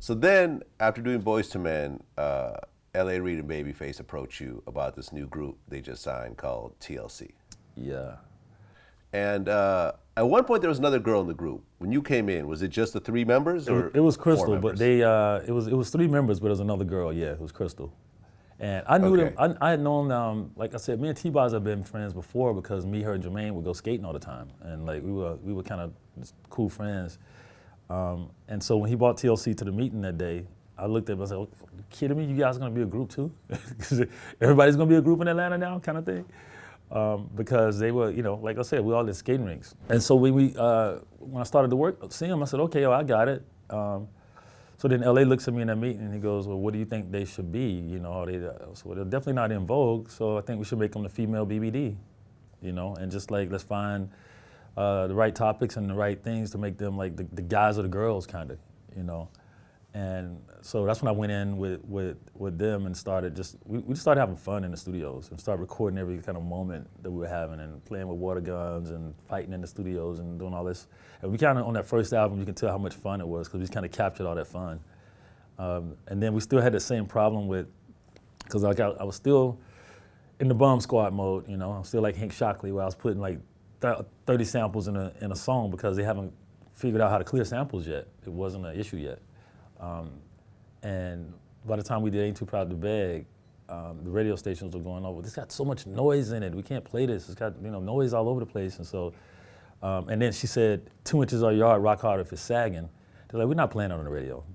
So then, after doing Boys to Men, LA Reid and Babyface approach you about this new group they just signed called TLC. Yeah. And at one point there was another girl in the group. When you came in, was it just the 3 members or It was 4 Crystal, but members? it was 3 members, but there was another girl. Yeah, it was Crystal. And I knew Okay. them. I had known, like I said, me and T-Boz have been friends before because me, her, and Jermaine would go skating all the time, and like we were kind of cool friends. And so when he brought TLC to the meeting that day, I looked at him and I said, "Oh, you kidding me? You guys are gonna be a group too? Because everybody's gonna be a group in Atlanta now, kind of thing." Because they were, like I said, we all in skating rinks. And so when I started to work, see him, I said, "Okay, I got it." So then LA looks at me in that meeting and he goes, "Well, what do you think they should be? Are they?" So they're definitely not in vogue. So I think we should make them the female BBD, and just like let's find the right topics and the right things to make them like the guys or the girls, kind of, And so that's when I went in with them and started we just started having fun in the studios and started recording every kind of moment that we were having and playing with water guns and fighting in the studios and doing all this. And we kind of, on that first album, you can tell how much fun it was because we kind of captured all that fun. And then we still had the same problem because I was still in the Bomb Squad mode, I'm still like Hank Shockley where I was putting like 30 samples in a song because they haven't figured out how to clear samples yet. It wasn't an issue yet. And by the time we did Ain't Too Proud to Beg, the radio stations were going, "Oh, this got so much noise in it. We can't play this. It's got noise all over the place." And so, and then she said, 2 inches or yard, rock hard if it's sagging. They're like, "We're not playing it on the radio,"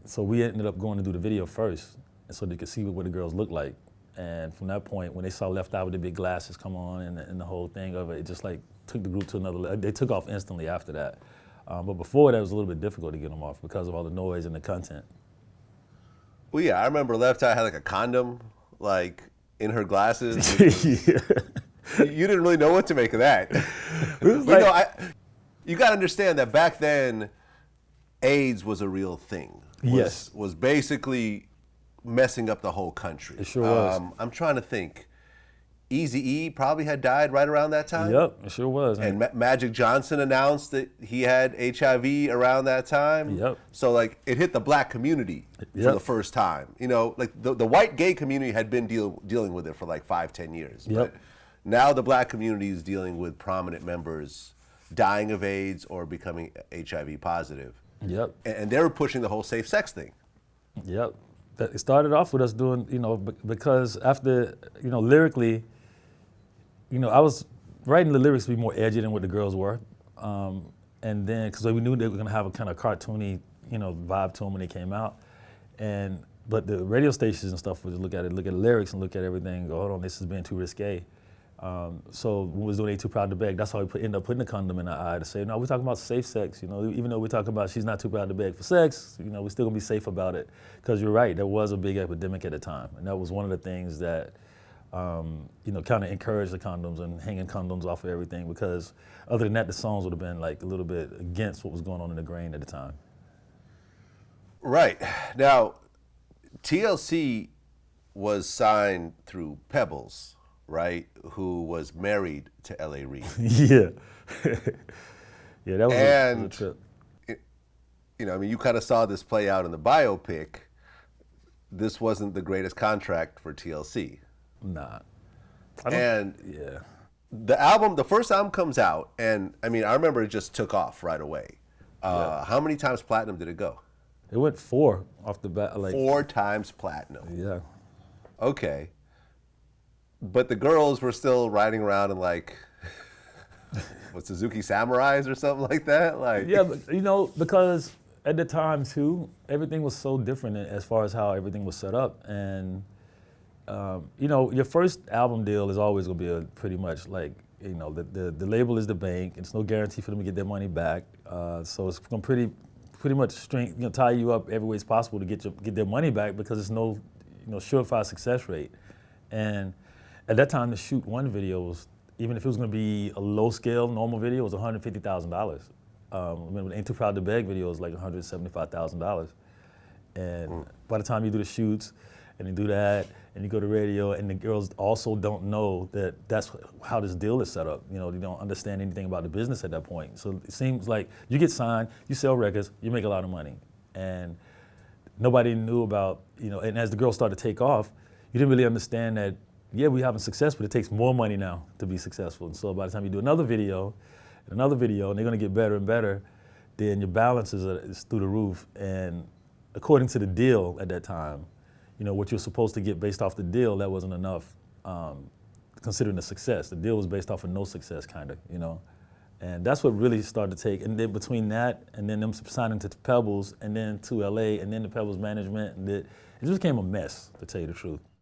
So we ended up going to do the video first, and so they could see what the girls looked like. And from that point, when they saw Left Eye with the big glasses come on and the whole thing of it just like took the group to another level. They took off instantly after that. But before that, it was a little bit difficult to get them off because of all the noise and the content. Well, yeah, I remember Left Eye had like a condom, like in her glasses. Yeah. You didn't really know what to make of that. You got to understand that back then, AIDS was a real thing. Yes. Was basically messing up the whole country. It sure was. I'm trying to think. Eazy-E probably had died right around that time. Yep, it sure was. And Magic Johnson announced that he had HIV around that time. Yep. So like it hit the black community for the first time. Like the white gay community had been dealing with it for like 5-10 years. Yep. But now the black community is dealing with prominent members dying of AIDS or becoming HIV positive. Yep. And they were pushing the whole safe sex thing. Yep. It started off with us doing, because after, lyrically, I was writing the lyrics to be more edgy than what the girls were. And then, because we knew they were going to have a kind of cartoony, vibe to them when they came out. But the radio stations and stuff would look at the lyrics and look at everything and go, "Hold on, this is being too risque." So when we was doing Ain't Too Proud to Beg, that's how we ended up putting the condom in our eye to say, no, we're talking about safe sex. Even though we're talking about she's not too proud to beg for sex, we're still gonna be safe about it. Because you're right, there was a big epidemic at the time, and that was one of the things that kind of encouraged the condoms and hanging condoms off of everything. Because other than that, the songs would have been like a little bit against what was going on in the grain at the time. Right. Now, TLC was signed through Pebbles, right? Who was married to LA Reid. Yeah. Yeah, that was a trip. You kind of saw this play out in the biopic. This wasn't the greatest contract for TLC. Nah. The first album comes out, and I remember it just took off right away. How many times platinum did it go? It went 4 off the bat. 4 times platinum. Yeah. Okay. But the girls were still riding around in like, Suzuki Samurais or something like that? Yeah, but, because at the time too, everything was so different as far as how everything was set up. And, your first album deal is always gonna be pretty much like, the label is the bank. It's no guarantee for them to get their money back. So it's gonna pretty much tie you up every way it's possible to get their money back because there's no, surefire success rate. And at that time, to shoot one video was, even if it was going to be a low-scale, normal video, it was $150,000. Remember, the Ain't Too Proud to Beg video was like $175,000. And by the time you do the shoots, and you do that, and you go to radio, and the girls also don't know that that's how this deal is set up. You don't understand anything about the business at that point. So it seems like you get signed, you sell records, you make a lot of money. and nobody knew about, and as the girls started to take off, you didn't really understand that, yeah, we're having success, but it takes more money now to be successful. And so by the time you do another video, and they're gonna get better and better, then your balance is through the roof. And according to the deal at that time, what you're supposed to get based off the deal, that wasn't enough, considering the success. The deal was based off of no success, kind of, And that's what really started to take. And then between that, and then them signing to Pebbles, and then to LA, and then the Pebbles management, it just became a mess, to tell you the truth.